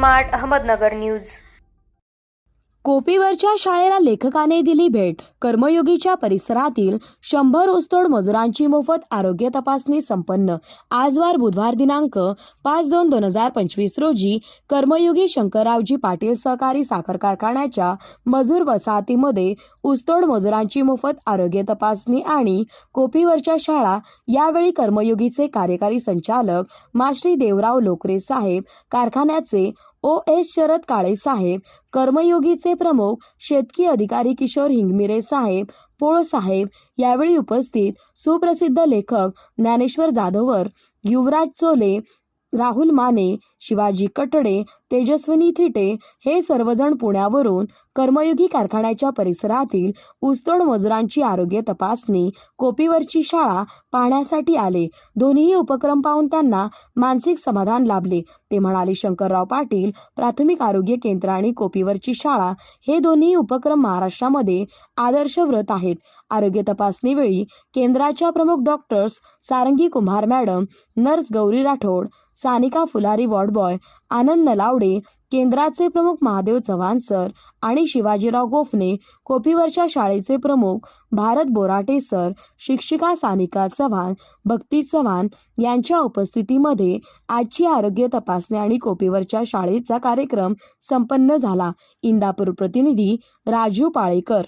Smart Ahmednagar news. कोपीवरच्या शाळेला लेखकाने दिली भेट। कर्मयोगीच्या परिसरातील 100 ऊसतोड मजुरांची मोफत आरोग्य तपासणी संपन्न। आजवार बुधवार दिनांक 5/2/2025 रोजी कर्मयोगी शंकररावजी पाटील सहकारी साखर कारखान्याच्या मजूर वसाहतीमध्ये ऊसतोड मजुरांची मोफत आरोग्य तपासणी आणि कोपीवरच्या शाळा। यावेळी कर्मयोगीचे कार्यकारी संचालक माश्री देवराव लोकरे साहेब, कारखान्याचे OS शरद काळे साहेब, कर्मयोगीचे प्रमुख शेतकी अधिकारी किशोर हिंगमिरे साहेब, पोळ साहेब यावेळी उपस्थित। सुप्रसिद्ध लेखक ज्ञानेश्वर जाधवर, युवराज चोले, राहुल माने, शिवाजी कटडे, तेजस्विनी थिटे हे सर्वजण पुण्यावरून कर्मयोगी कारखान्याच्या परिसरातील ऊसतोड मजुरांची आरोग्य तपासणी, कोपीवरची शाळा पाहण्यासाठी आले। दोन्ही उपक्रम पाहून त्यांना मानसिक समाधान लाभले। ते म्हणाले, शंकरराव पाटील प्राथमिक आरोग्य केंद्र आणि कोपीवरची शाळा हे दोन्ही उपक्रम महाराष्ट्रामध्ये आदर्श व्रत आहेत। आरोग्य तपासणीवेळी केंद्राच्या प्रमुख doctors Sarangi Kumbhar madam, nurse Gauri Rathod, Sanika Phulari ward boy, Anand Nalawade, केंद्राचे प्रमुख महादेव चव्हाण सर आणि शिवाजीराव गोफणे, कोपीवरच्या शाळेचे प्रमुख भारत बोराटे सर, शिक्षिका सानिका चव्हाण, भक्ती चव्हाण यांच्या उपस्थितीमध्ये आजची आरोग्य तपासणी आणि कोपीवरच्या शाळेचा कार्यक्रम संपन्न झाला। इंदापूर प्रतिनिधी राजू पाळेकर।